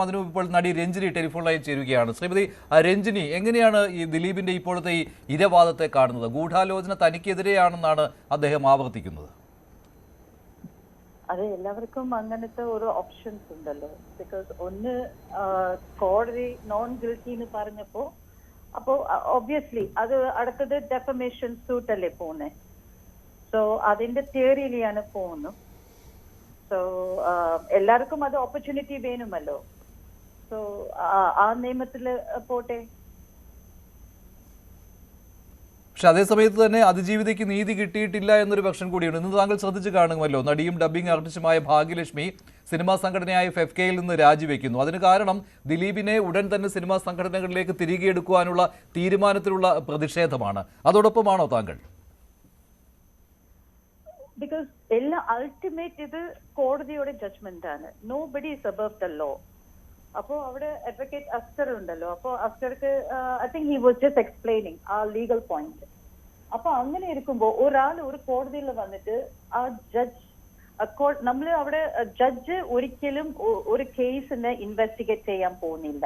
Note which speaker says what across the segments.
Speaker 1: അതിനു ഇപ്പോൾ നടി രഞ്ജിനി ടെലിഫോൺ ലൈൻ ചേരുകയാണ്. ശ്രീമതി രഞ്ജിനി, എങ്ങനെയാണ് ഈ ദിലീപിന്റെ ഇപ്പോഴത്തെ ഈ ഇരവാദത്തെ കാണുന്നത്? ഗൂഢാലോചന തനിക്കെതിരെയാണെന്നാണ് അദ്ദേഹം ആവർത്തിക്കുന്നത്.
Speaker 2: അത് എല്ലാവർക്കും അങ്ങനത്തെ ഒരു ഓപ്ഷൻസ് ഉണ്ടല്ലോ. ബിക്കോസ് ഒന്ന് കോടതി നോൺ ഗിൽറ്റി എന്ന് പറഞ്ഞപ്പോ അപ്പോ ഒബ്വിയസ്ലി അത് അടുത്തത് ഡെഫമേഷൻ സൂട്ട് അല്ലേ പോകുന്നത്. സോ അതിന്റെ തിയറിയിലാണ് പോകുന്നത്. സോ എല്ലാവർക്കും അത് ഓപ്പർച്യൂണിറ്റി വേണമല്ലോ. സോ ആ നിയമത്തില് പോട്ടെ.
Speaker 1: പക്ഷെ അതേസമയത്ത് തന്നെ അതിജീവിതയ്ക്ക് നീതി കിട്ടിയിട്ടില്ല എന്നൊരു പക്ഷം കൂടിയുണ്ട്. ഇന്ന് താങ്കൾ ശ്രദ്ധിച്ചു കാണുമല്ലോ, നടിയും ഡബ്ബിംഗ് ആർട്ടിസ്റ്റുമായ ഭാഗ്യലക്ഷ്മി സിനിമാ സംഘടനയായ ഫെഫ്കയിൽ നിന്ന് രാജിവെക്കുന്നു. അതിന് കാരണം ദിലീപിനെ ഉടൻ തന്നെ സിനിമാ സംഘടനകളിലേക്ക് തിരികെ എടുക്കുവാനുള്ള തീരുമാനത്തിലുള്ള പ്രതിഷേധമാണ്. അതോടൊപ്പമാണോ താങ്കൾ?
Speaker 2: ബിക്കോസ് എല്ലാ അൾട്ടിമേറ്റ് ഇത് കോടതിയുടെ ജഡ്ജ്മെന്റ് ആണ്. Nobody is above the law. അപ്പോ അവിടെ അഡ്വക്കേറ്റ് അസ്കർ ഉണ്ടല്ലോ. അപ്പോ അസ്കർക്ക് I think he was just explaining ആ ലീഗൽ പോയിന്റ്. അപ്പൊ അങ്ങനെ ഇരിക്കുമ്പോ ഒരാൾ ഒരു കോടതിയിൽ വന്നിട്ട് ആ ജഡ്ജ് നമ്മൾ അവിടെ ജഡ്ജ് ഒരിക്കലും ഒരു കേസിനെ ഇൻവെസ്റ്റിഗേറ്റ് ചെയ്യാൻ പോകുന്നില്ല.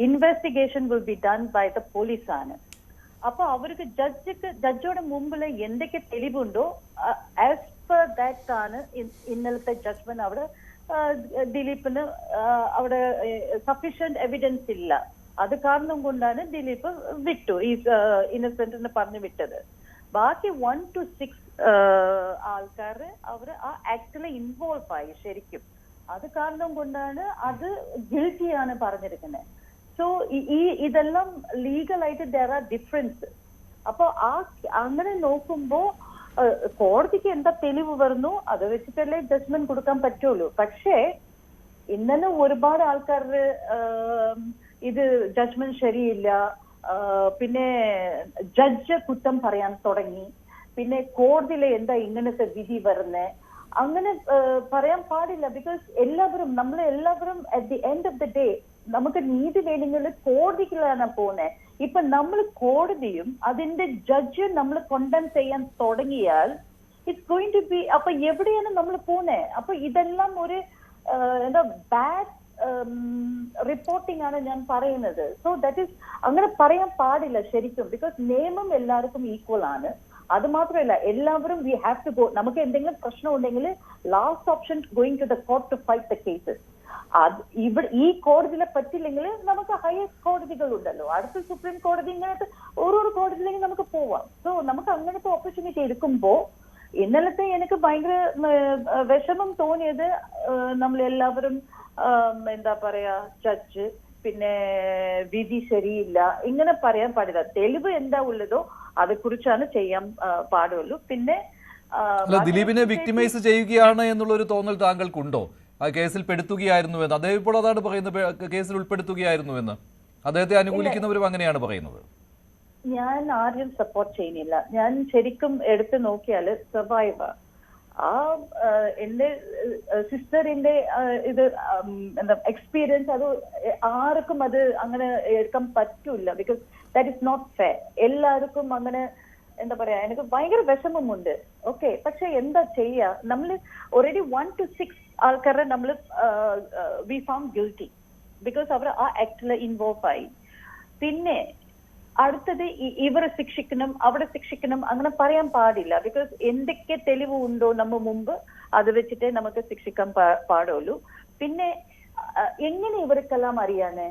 Speaker 2: Investigation will be done by the police ആണ്. അപ്പൊ അവർക്ക് ജഡ്ജിയുടെ മുമ്പിൽ എന്തൊക്കെ തെളിവുണ്ടോ ആസ് പെർ ദാറ്റ് ആണ് ഇന്നലത്തെ ജഡ്ജ്മെന്റ്. അവിടെ ദിലീപിന് അവിടെ സഫീഷ്യന്റ് എവിഡൻസ് ഇല്ല. അത് കാരണം കൊണ്ടാണ് ദിലീപ് വിട്ടു, ഇന്നസെന്റ് എന്ന് പറഞ്ഞു വിട്ടത്. ബാക്കി 1 to 6 ആൾക്കാർ അവർ ആ ആക്ടില് ഇൻവോൾവ് ആയി ശരിക്കും. അത് കാരണം കൊണ്ടാണ് അത് ഗിൽറ്റിയാണ് പറഞ്ഞിരിക്കുന്നത്. സോ ഇതെല്ലാം ലീഗലായിട്ട് ദർ ആർ ഡിഫറൻസ്. അപ്പൊ അങ്ങനെ നോക്കുമ്പോ കോടതിക്ക് എന്താ തെളിവ് വരുന്നു അത് വെച്ചിട്ടല്ലേ ജഡ്ജ്മെന്റ് കൊടുക്കാൻ പറ്റുള്ളൂ. പക്ഷേ ഇന്നലെ ഒരുപാട് ആൾക്കാർ ഇത് ജഡ്ജ്മെന്റ് ശരിയില്ല, പിന്നെ ജഡ്ജ് കുറ്റം പറയാൻ തുടങ്ങി, പിന്നെ കോടതിയിലെ എന്താ ഇങ്ങനത്തെ വിധി വരുന്നേ, അങ്ങനെ പറയാൻ പാടില്ല. ബിക്കോസ് നമ്മളെല്ലാവരും at the end of the day നമുക്ക് നീതി വേണമെങ്കിൽ കോടതിയിലാണ് പോകുന്നത്. ഇപ്പൊ നമ്മൾ കോടതിയും അതിന്റെ ജഡ്ജും നമ്മൾ കൊണ്ടം ചെയ്യാൻ തുടങ്ങിയാൽ ഇറ്റ്സ് ഗോയിങ് ടു ബി, അപ്പൊ എവിടെയാണ് നമ്മൾ പോകുന്നത്? അപ്പൊ ഇതെല്ലാം ഒരു എന്താ ബാഡ് റിപ്പോർട്ടിംഗ് ആണ് ഞാൻ പറയുന്നത്. സോ ദാറ്റ് ഈസ് അങ്ങനെ പറയാൻ പാടില്ല ശരിക്കും. ബിക്കോസ് നിയമം എല്ലാവർക്കും ഈക്വൽ ആണ്. അത് മാത്രമല്ല എല്ലാവരും വി ഹാവ് ടു ഗോ. നമുക്ക് എന്തെങ്കിലും പ്രശ്നം ഉണ്ടെങ്കിൽ last option going to the court to fight the cases. ഇവിടെ ഈ കോടതിയിലെ പറ്റില്ലെങ്കിൽ നമുക്ക് ഹയസ്റ്റ് കോടതികൾ ഉണ്ടല്ലോ, അടുത്ത സുപ്രീം കോടതി, ഇങ്ങനത്തെ ഓരോരോ കോടതിയിലേക്ക് നമുക്ക് പോവാം. സോ നമുക്ക് അങ്ങനത്തെ ഓപ്പർച്യൂണിറ്റി എടുക്കുമ്പോ ഇന്നലത്തെ എനിക്ക് ഭയങ്കര വിഷമം തോന്നിയത് നമ്മളെല്ലാവരും എന്താ പറയാ ജഡ്ജ് പിന്നെ വിധി ശരിയില്ല ഇങ്ങനെ പറയാൻ പാടില്ല. തെളിവ് എന്താ ഉള്ളതോ അതെ കുറിച്ചാണ് ചെയ്യാൻ പാടുള്ളൂ. പിന്നെ
Speaker 1: ദിലീപിനെ വിക്ടിമൈസ് ചെയ്യുകയാണ് എന്നുള്ളൊരു തോന്നൽ താങ്കൾക്കുണ്ടോ? ആ കേസിൽ പെടുത്തുകയായിരുന്നു എന്ന് അദ്ദേഹം ഇപ്പോൾ അതാണ് പറയുന്നത്, കേസിൽ ഉൾപ്പെടുത്തുകയായിരുന്നു എന്ന്. അദ്ദേഹത്തെ അനുകൂലിക്കുന്നവരും അങ്ങനെയാണ് പറയുന്നത്.
Speaker 2: ഞാൻ ആരെയും സപ്പോർട്ട് ചെയ്യുന്നില്ല. ഞാൻ ശരിക്കും എടുത്തു നോക്കിയാല് സർവൈവർ എന്റെ സിസ്റ്ററിന്റെ ഇത് എന്താ എക്സ്പീരിയൻസ് അത് ആർക്കും അത് അങ്ങനെ എടുക്കാൻ പറ്റൂല. Because that is not fair. എല്ലാവർക്കും അങ്ങനെ എന്താ പറയാ, എനിക്ക് ഭയങ്കര വിഷമമുണ്ട്. ഓക്കെ, പക്ഷെ എന്താ ചെയ്യാ, നമ്മള് ഓൾറെഡി 1 to 6 ആൾക്കാരെ നമ്മൾ വി ഫൗണ്ട് ഗിൽറ്റി ബിക്കോസ് അവർ ആ ആക്ടില് ഇൻവോൾവ് ആയി. പിന്നെ അടുത്തത് ഇവരെ ശിക്ഷിക്കണം അവിടെ ശിക്ഷിക്കണം അങ്ങനെ പറയാൻ പാടില്ല. ബിക്കോസ് എന്തൊക്കെ തെളിവ് ഉണ്ടോ നമ്മ മുമ്പ് അത് വെച്ചിട്ടേ നമുക്ക് ശിക്ഷിക്കാൻ പാടുള്ളൂ. പിന്നെ എങ്ങനെ ഇവർക്കെല്ലാം അറിയാനേ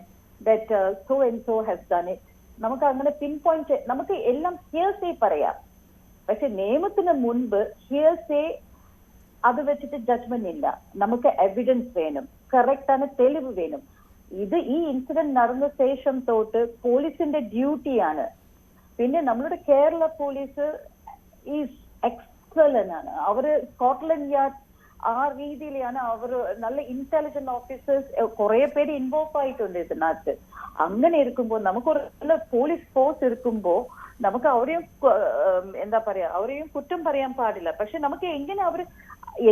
Speaker 2: that so and so has done it? നമുക്ക് അങ്ങനെ പിൻ പോയിന്റ് നമുക്ക് എല്ലാം ഹിയർസേ പറയാം. പക്ഷെ നിയമത്തിന് മുൻപ് ഹിയർസേ അത് വെച്ചിട്ട് ജഡ്ജ്മെന്റ് ഇല്ല. നമുക്ക് എവിഡൻസ് വേണം, കറക്റ്റ് ആണ് തെളിവ് വേണം. ഇത് ഈ ഇൻസിഡന്റ് നടന്ന ശേഷം തൊട്ട് പോലീസിന്റെ ഡ്യൂട്ടിയാണ്. പിന്നെ നമ്മളുടെ കേരള പോലീസ് ഈസ് എക്സലന്റ് ആണ്. അവര് സ്കോട്ട്ലൻഡ് യാർഡ് ആ രീതിയിലാണ് അവർ നല്ല ഇന്റലിജന്റ് ഓഫീസേഴ്സ് കുറെ പേര് ഇൻവോൾവ് ആയിട്ടുണ്ട് ഇതിനകത്ത്. അങ്ങനെ ഇരിക്കുമ്പോ നമുക്കൊരു നല്ല പോലീസ് ഫോഴ്സ് ഇരിക്കുമ്പോ നമുക്ക് അവരെയും എന്താ പറയാ അവരെയും കുറ്റം പറയാൻ പാടില്ല. പക്ഷെ നമുക്ക് എങ്ങനെ അവർ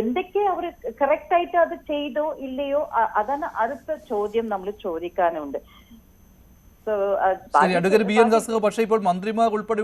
Speaker 2: എന്തൊക്കെ അവർ കറക്റ്റ് ആയിട്ട് അത് ചെയ്തോ ഇല്ലയോ അതാണ് അടുത്ത ചോദ്യം നമ്മൾ ചോദിക്കാനുണ്ട്.
Speaker 1: അഡ്വക്കേറ്റ് ബി എൻ ഗാസ്കർ, പക്ഷേ ഇപ്പോൾ മന്ത്രിമാർ ഉൾപ്പെടെയുള്ള